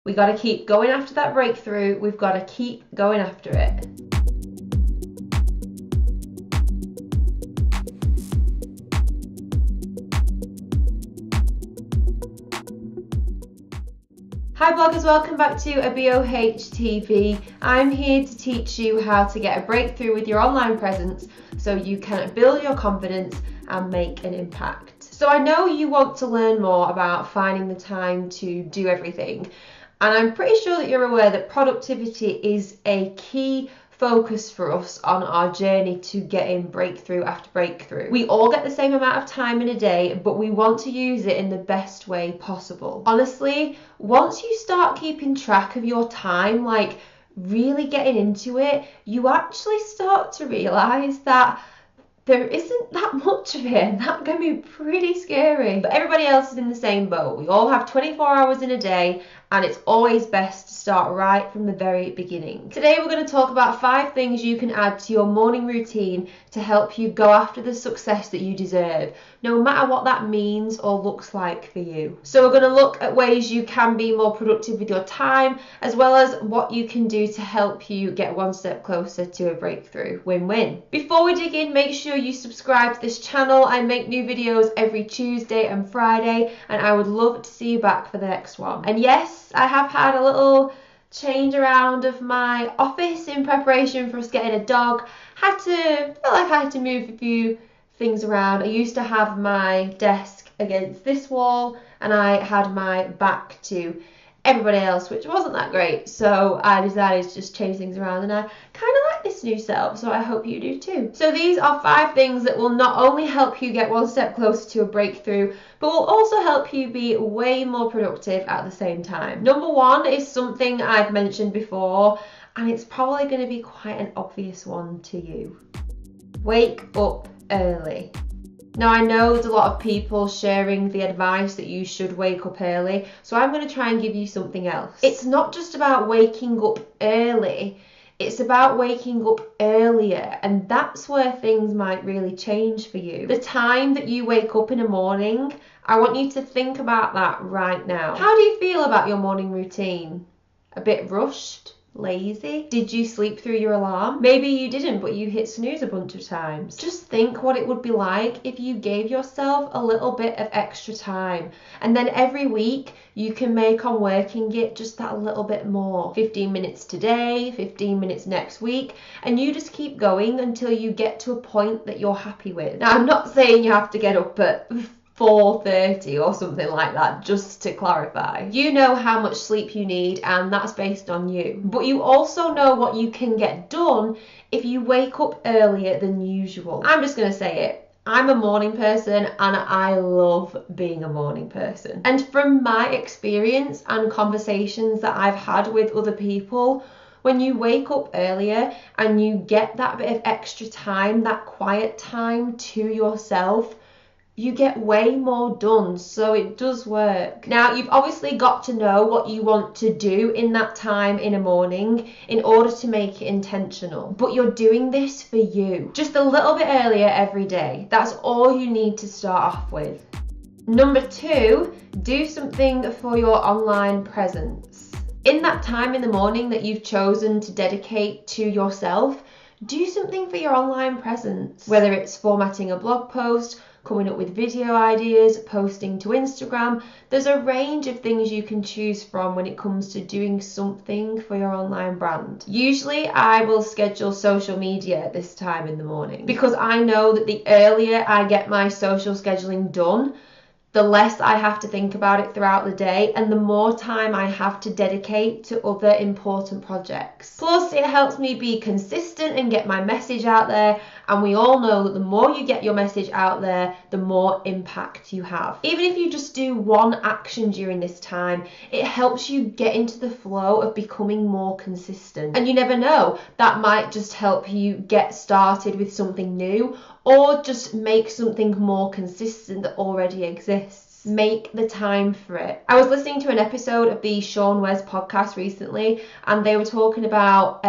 We got to keep going after that breakthrough. We've got to keep going after it. Hi bloggers, welcome back to a BOH TV. I'm here to teach you how to get a breakthrough with your online presence so you can build your confidence and make an impact. So I know you want to learn more about finding the time to do everything, and I'm pretty sure that you're aware that productivity is a key focus for us on our journey to getting breakthrough after breakthrough. We all get the same amount of time in a day, but we want to use it in the best way possible. Honestly, once you start keeping track of your time, like really getting into it, you actually start to realize that there isn't that much of it, and that can be pretty scary. But everybody else is in the same boat. We all have 24 hours in a day, and it's always best to start right from the very beginning. Today we're going to talk about 5 things you can add to your morning routine to help you go after the success that you deserve, no matter what that means or looks like for you. So we're going to look at ways you can be more productive with your time, as well as what you can do to help you get one step closer to a breakthrough. Win-win. Before we dig in, make sure you subscribe to this channel. I make new videos every Tuesday and Friday, and I would love to see you back for the next one. And yes, I have had a little change around of my office in preparation for us getting a dog. Felt like I had to move a few things around. I used to have my desk against this wall, and I had my back to everybody else, which wasn't that great. So I decided to just change things around, and I kind of like this new setup, so I hope you do too. So these are 5 things that will not only help you get one step closer to a breakthrough, but will also help you be way more productive at the same time. Number 1 is something I've mentioned before, and it's probably going to be quite an obvious one to you. Wake up early. Now I know there's a lot of people sharing the advice that you should wake up early, so I'm going to try and give you something else. It's not just about waking up early, it's about waking up earlier, and that's where things might really change for you. The time that you wake up in the morning, I want you to think about that right now. How do you feel about your morning routine? A bit rushed? Lazy? Did you sleep through your alarm? Maybe you didn't, but you hit snooze a bunch of times. Just think what it would be like if you gave yourself a little bit of extra time, and then every week you can make on working it just that little bit more. 15 minutes today, 15 minutes next week, and you just keep going until you get to a point that you're happy with. Now I'm not saying you have to get up at 4:30 or something like that, just to clarify. You know how much sleep you need, and that's based on you. But you also know what you can get done if you wake up earlier than usual. I'm just going to say it. I'm a morning person, and I love being a morning person. And from my experience and conversations that I've had with other people, when you wake up earlier and you get that bit of extra time, that quiet time to yourself, you get way more done, so it does work. Now, you've obviously got to know what you want to do in that time in a morning in order to make it intentional. But you're doing this for you. Just a little bit earlier every day. That's all you need to start off with. Number 2, do something for your online presence. In that time in the morning that you've chosen to dedicate to yourself, do something for your online presence. Whether it's formatting a blog post, coming up with video ideas, posting to Instagram. There's a range of things you can choose from when it comes to doing something for your online brand. Usually I will schedule social media at this time in the morning, because I know that the earlier I get my social scheduling done, the less I have to think about it throughout the day, and the more time I have to dedicate to other important projects. Plus, it helps me be consistent and get my message out there, and we all know that the more you get your message out there, the more impact you have. Even if you just do one action during this time, it helps you get into the flow of becoming more consistent. And you never know, that might just help you get started with something new, or just make something more consistent that already exists. Make the time for it. I was listening to an episode of the Sean Wes podcast recently, and they were talking about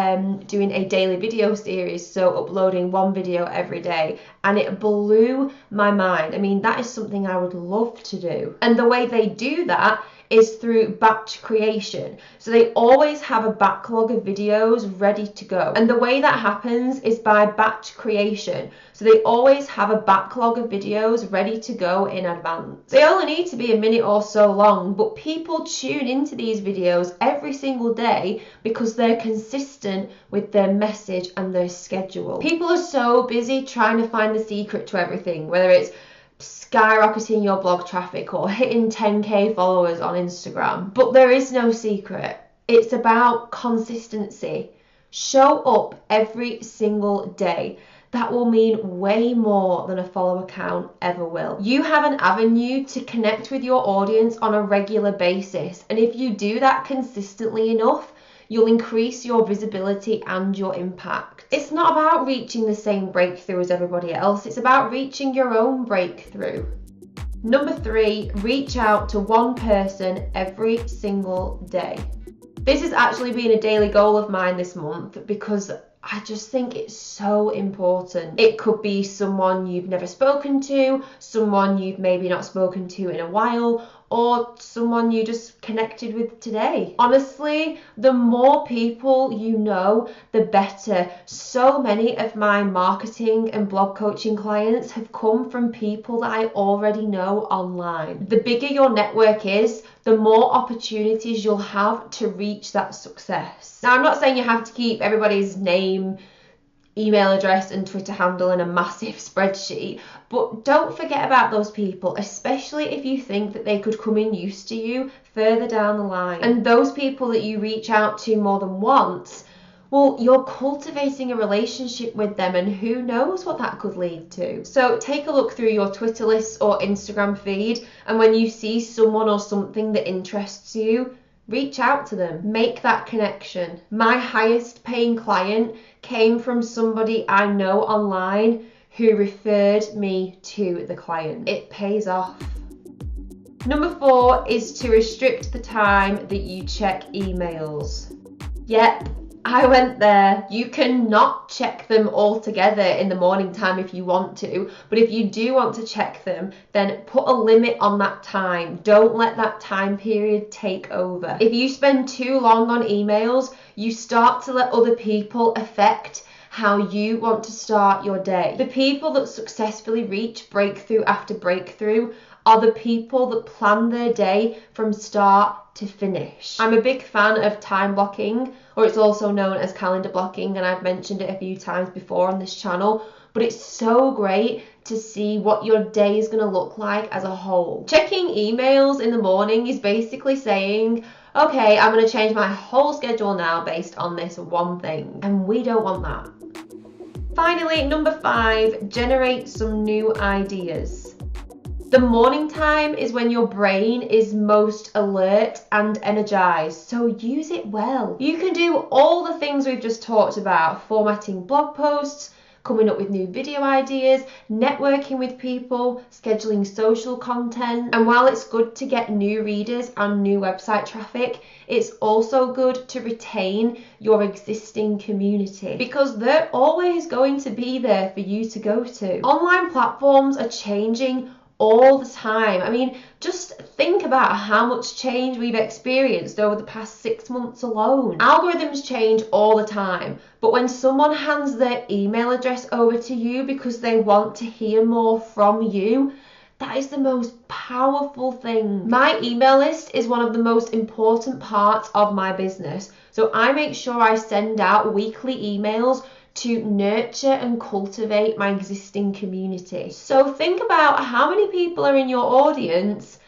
doing a daily video series, so uploading one video every day, and it blew my mind. I mean, that is something I would love to do. And the way they do that is through batch creation. So they always have a backlog of videos ready to go. And the way that happens is by batch creation. So they always have a backlog of videos ready to go in advance. They only need to be a minute or so long, but people tune into these videos every single day because they're consistent with their message and their schedule. People are so busy trying to find the secret to everything, whether it's skyrocketing your blog traffic or hitting 10k followers on Instagram. But there is no secret. It's about consistency. Show up every single day. That will mean way more than a follower count ever will. You have an avenue to connect with your audience on a regular basis. And if you do that consistently enough, you'll increase your visibility and your impact. It's not about reaching the same breakthrough as everybody else. It's about reaching your own breakthrough. Number 3, reach out to one person every single day. This has actually been a daily goal of mine this month because I just think it's so important. It could be someone you've never spoken to, someone you've maybe not spoken to in a while, or someone you just connected with today. Honestly, the more people you know, the better. So many of my marketing and blog coaching clients have come from people that I already know online. The bigger your network is, the more opportunities you'll have to reach that success. Now, I'm not saying you have to keep everybody's name, email address and Twitter handle in a massive spreadsheet, but don't forget about those people, especially if you think that they could come in use to you further down the line. And those people that you reach out to more than once, well, you're cultivating a relationship with them, and who knows what that could lead to. So take a look through your Twitter list or Instagram feed, and when you see someone or something that interests you, reach out to them, make that connection. My highest paying client came from somebody I know online who referred me to the client. It pays off. Number 4 is to restrict the time that you check emails. Yep, I went there. You cannot check them all together in the morning time if you want to, but if you do want to check them, then put a limit on that time. Don't let that time period take over. If you spend too long on emails, you start to let other people affect how you want to start your day. The people that successfully reach breakthrough after breakthrough are the people that plan their day from start to finish. I'm a big fan of time blocking, or it's also known as calendar blocking, and I've mentioned it a few times before on this channel, but it's so great to see what your day is going to look like as a whole. Checking emails in the morning is basically saying, okay, I'm going to change my whole schedule now based on this one thing, and we don't want that. Finally, number 5, generate some new ideas. The morning time is when your brain is most alert and energized, so use it well. You can do all the things we've just talked about: formatting blog posts, coming up with new video ideas, networking with people, scheduling social content. And while it's good to get new readers and new website traffic, it's also good to retain your existing community because they're always going to be there for you to go to. Online platforms are changing all the time. I mean, just think about how much change we've experienced over the past 6 months alone. Algorithms change all the time, but when someone hands their email address over to you because they want to hear more from you, that is the most powerful thing. My email list is one of the most important parts of my business, so I make sure I send out weekly emails to nurture and cultivate my existing community. So think about how many people are in your audience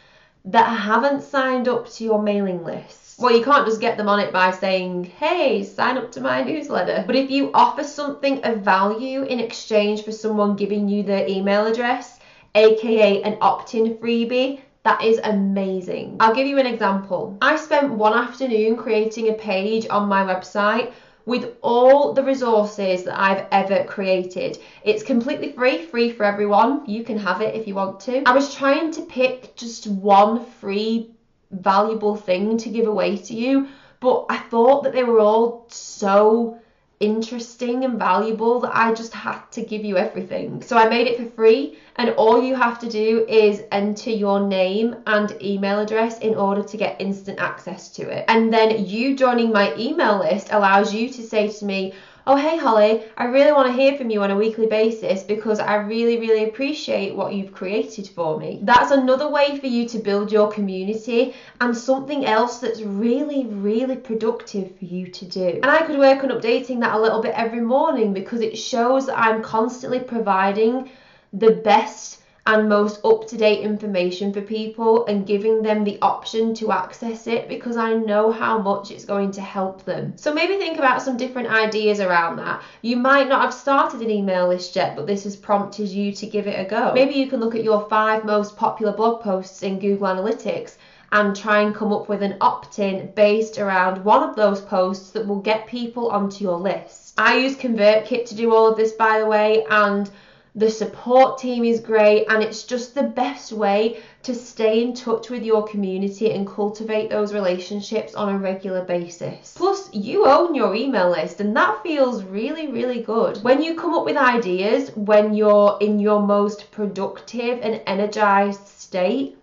that haven't signed up to your mailing list. Well, you can't just get them on it by saying, hey, sign up to my newsletter. But if you offer something of value in exchange for someone giving you their email address, aka an opt-in freebie, that is amazing. I'll give you an example. I spent one afternoon creating a page on my website with all the resources that I've ever created. It's completely free for everyone. You can have it if you want to. I was trying to pick just one free valuable thing to give away to you, but I thought that they were all so interesting and valuable that I just had to give you everything. So I made it for free, and all you have to do is enter your name and email address in order to get instant access to it. And then you joining my email list allows you to say to me, oh, hey Holly, I really want to hear from you on a weekly basis because I really, really appreciate what you've created for me. That's another way for you to build your community, and something else that's really, really productive for you to do. And I could work on updating that a little bit every morning because it shows that I'm constantly providing the best and most up-to-date information for people and giving them the option to access it because I know how much it's going to help them. So maybe think about some different ideas around that. You might not have started an email list yet, but this has prompted you to give it a go. Maybe you can look at your 5 most popular blog posts in Google Analytics and try and come up with an opt-in based around one of those posts that will get people onto your list. I use ConvertKit to do all of this, by the way, and the support team is great, and it's just the best way to stay in touch with your community and cultivate those relationships on a regular basis. Plus, you own your email list, and that feels really, really good. When you come up with ideas, when you're in your most productive and energized state,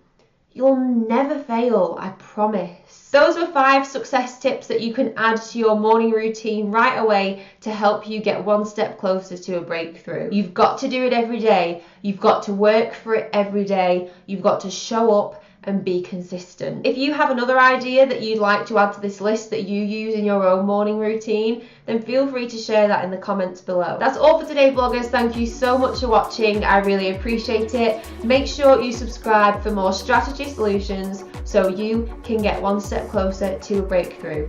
you'll never fail, I promise. Those were 5 success tips that you can add to your morning routine right away to help you get one step closer to a breakthrough. You've got to do it every day. You've got to work for it every day. You've got to show up and be consistent. If you have another idea that you'd like to add to this list that you use in your own morning routine, then feel free to share that in the comments below. That's all for today, bloggers. Thank you so much for watching. I really appreciate it. Make sure you subscribe for more strategy solutions so you can get one step closer to a breakthrough.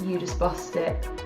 You just bossed it.